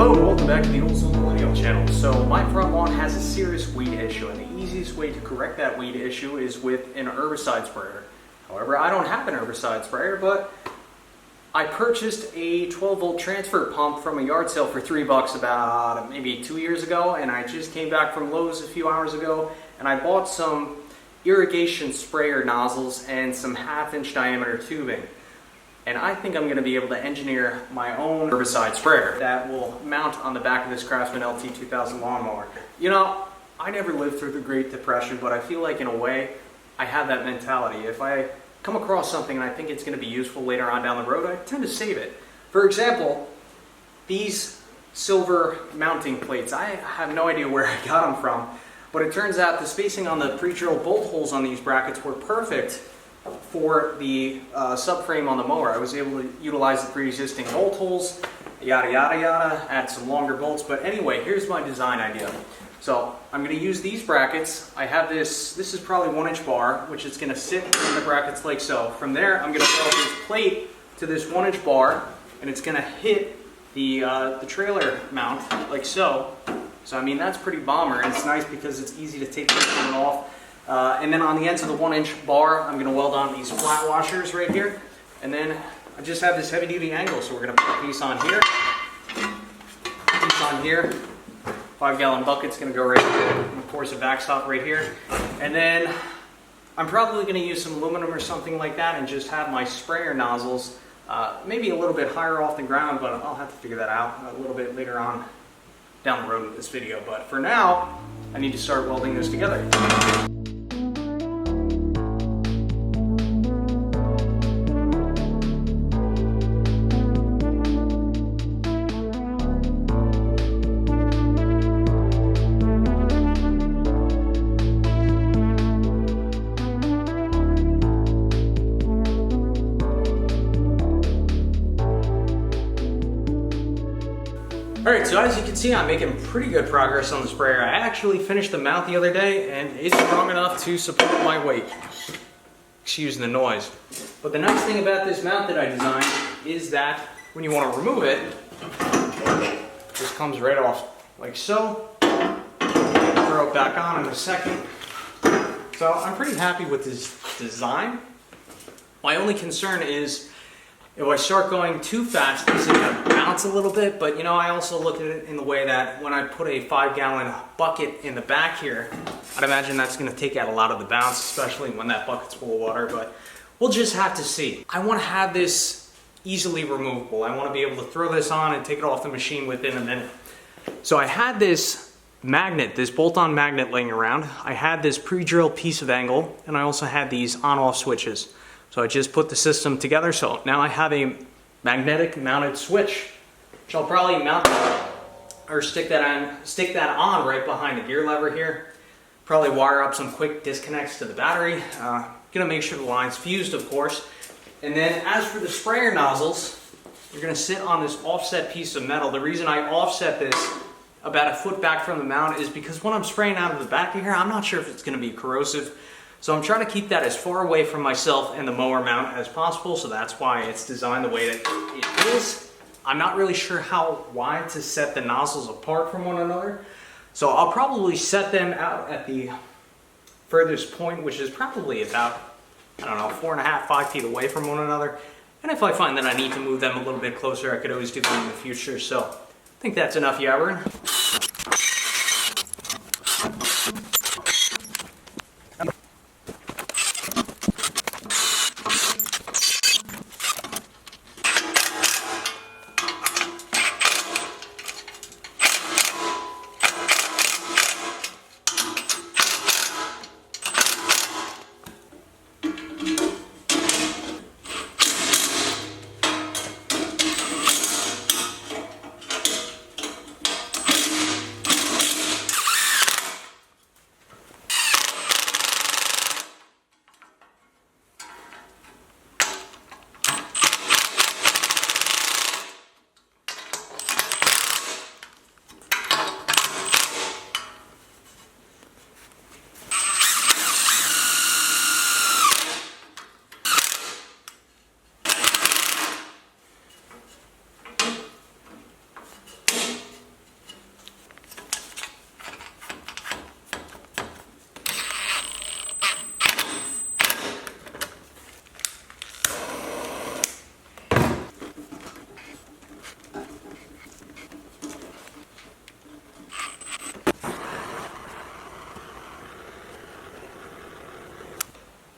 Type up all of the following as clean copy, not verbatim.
Hello and welcome back to the Old Soul Millennial channel. So my front lawn has a serious weed issue, and the easiest way to correct that weed issue is with an herbicide sprayer. However, I don't have an herbicide sprayer, but I purchased a 12-volt transfer pump from a yard sale for $3 about maybe 2 years ago, and I just came back from Lowe's a few hours ago, and I bought some irrigation sprayer nozzles and some 1/2-inch diameter tubing. And I think I'm going to be able to engineer my own herbicide sprayer that will mount on the back of this Craftsman LT 2000 lawnmower. You know, I never lived through the Great Depression, but I feel like in a way I have that mentality. If I come across something and I think it's going to be useful later on down the road, I tend to save it. For example, these silver mounting plates, I have no idea where I got them from, but it turns out the spacing on the pre-drilled bolt holes on these brackets were perfect for the subframe on the mower. I was able to utilize the pre-existing bolt holes, yada yada yada, add some longer bolts. But anyway, here's my design idea. So I'm going to use these brackets. I have this is probably 1-inch bar, which is going to sit in the brackets like so. From there, I'm going to weld this plate to this 1-inch bar, and it's going to hit the trailer mount like so. So I mean, that's pretty bomber, and it's nice because it's easy to take this one off. And then on the ends of the 1-inch bar, I'm going to weld on these flat washers right here. And then I just have this heavy duty angle, so we're going to put a piece on here, a piece on here. 5-gallon bucket's going to go right here, and of course a backstop right here. And then I'm probably going to use some aluminum or something like that and just have my sprayer nozzles maybe a little bit higher off the ground, but I'll have to figure that out a little bit later on down the road in this video. But for now, I need to start welding this together. Alright, so as you can see, I'm making pretty good progress on the sprayer. I actually finished the mount the other day, and it's strong enough to support my weight. Excuse the noise. But the nice thing about this mount that I designed is that when you want to remove it, it just comes right off like so. Throw it back on in a second. So I'm pretty happy with this design. My only concern is if I start going too fast, it's going to bounce a little bit, but you know, I also look at it in the way that when I put a 5-gallon bucket in the back here, I'd imagine that's going to take out a lot of the bounce, especially when that bucket's full of water, but we'll just have to see. I want to have this easily removable. I want to be able to throw this on and take it off the machine within a minute. So I had this magnet, this bolt-on magnet laying around. I had this pre-drilled piece of angle, and I also had these on-off switches. So I just put the system together, so now I have a magnetic mounted switch, which I'll probably mount or stick that on right behind the gear lever here. Probably wire up some quick disconnects to the battery. Gonna make sure the line's fused, of course. And then as for the sprayer nozzles, they're gonna sit on this offset piece of metal. The reason I offset this about a foot back from the mount is because when I'm spraying out of the back of here, I'm not sure if it's gonna be corrosive. So I'm trying to keep that as far away from myself and the mower mount as possible, so that's why it's designed the way that it is. I'm not really sure how wide to set the nozzles apart from one another, so I'll probably set them out at the furthest point, which is probably about, I don't know, 4.5, 5 feet away from one another. And if I find that I need to move them a little bit closer, I could always do that in the future. So I think that's enough yabbering.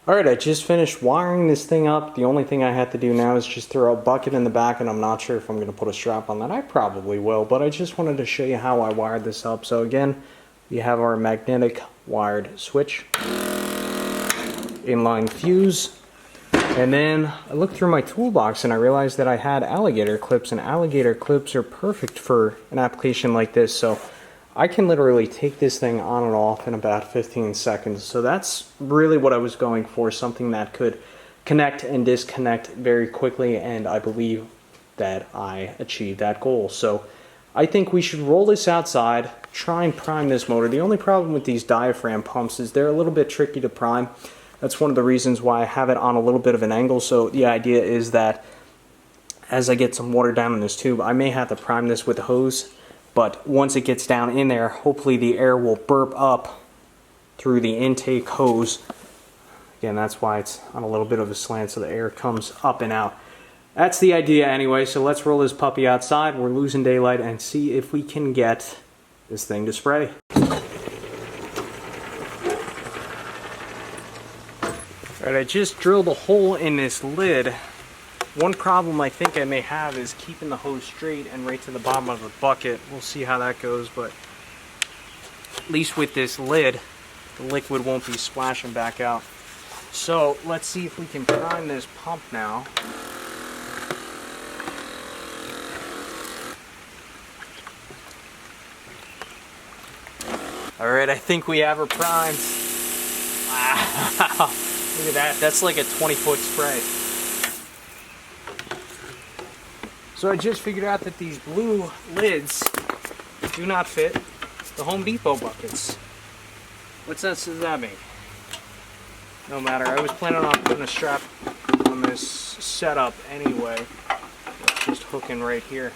Alright, I just finished wiring this thing up. The only thing I have to do now is just throw a bucket in the back, and I'm not sure if I'm going to put a strap on that. I probably will, but I just wanted to show you how I wired this up. So again, we have our magnetic wired switch, inline fuse, and then I looked through my toolbox and I realized that I had alligator clips, and alligator clips are perfect for an application like this. So I can literally take this thing on and off in about 15 seconds. So that's really what I was going for, something that could connect and disconnect very quickly, and I believe that I achieved that goal. So I think we should roll this outside, try and prime this motor. The only problem with these diaphragm pumps is they're a little bit tricky to prime. That's one of the reasons why I have it on a little bit of an angle. So the idea is that as I get some water down in this tube, I may have to prime this with a hose. But once it gets down in there, hopefully the air will burp up through the intake hose. Again, that's why it's on a little bit of a slant, so the air comes up and out. That's the idea anyway, so let's roll this puppy outside. We're losing daylight, and see if we can get this thing to spray. Alright, I just drilled a hole in this lid. One problem I think I may have is keeping the hose straight and right to the bottom of the bucket. We'll see how that goes, but at least with this lid, the liquid won't be splashing back out. So let's see if we can prime this pump now. Alright, I think we have her primed. Wow, look at that. That's like a 20-foot spray. So I just figured out that these blue lids do not fit the Home Depot buckets. What sense does that make? No matter. I was planning on putting a strap on this setup anyway. It's just hooking right here.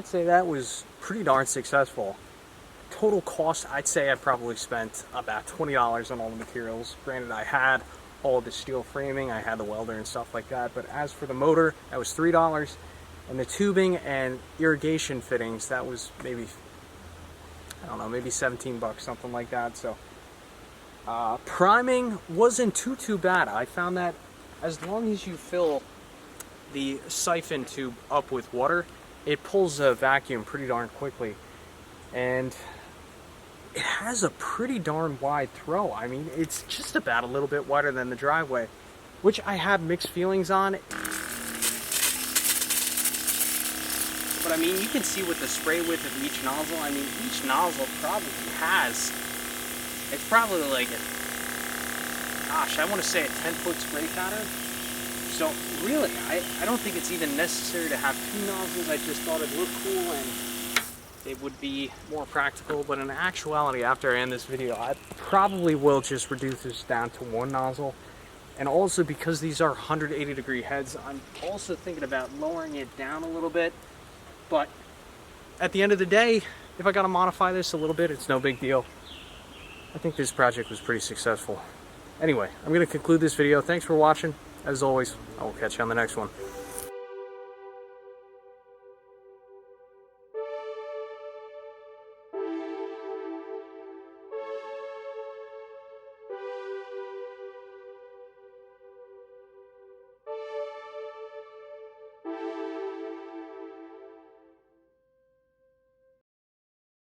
Say that was pretty darn successful. Total cost, I'd say I probably spent about $20 on all the materials. Granted, I had all the steel framing, I had the welder and stuff like that, but as for the motor, that was $3, and the tubing and irrigation fittings, that was maybe, I don't know, maybe 17 bucks, something like that. So priming wasn't too bad. I found that as long as you fill the siphon tube up with water, it pulls a vacuum pretty darn quickly, and it has a pretty darn wide throw. I mean, it's just about a little bit wider than the driveway, which I have mixed feelings on. But I mean, you can see with the spray width of each nozzle, I mean, each nozzle probably has, it's probably like a, gosh, I want to say a 10-foot spray pattern. So really, I don't think it's even necessary to have two nozzles. I just thought it'd look cool and it would be more practical. But in actuality, after I end this video, I probably will just reduce this down to one nozzle. And also, because these are 180-degree heads, I'm also thinking about lowering it down a little bit. But at the end of the day, if I got to modify this a little bit, it's no big deal. I think this project was pretty successful. Anyway, I'm going to conclude this video. Thanks for watching. As always, I will catch you on the next one.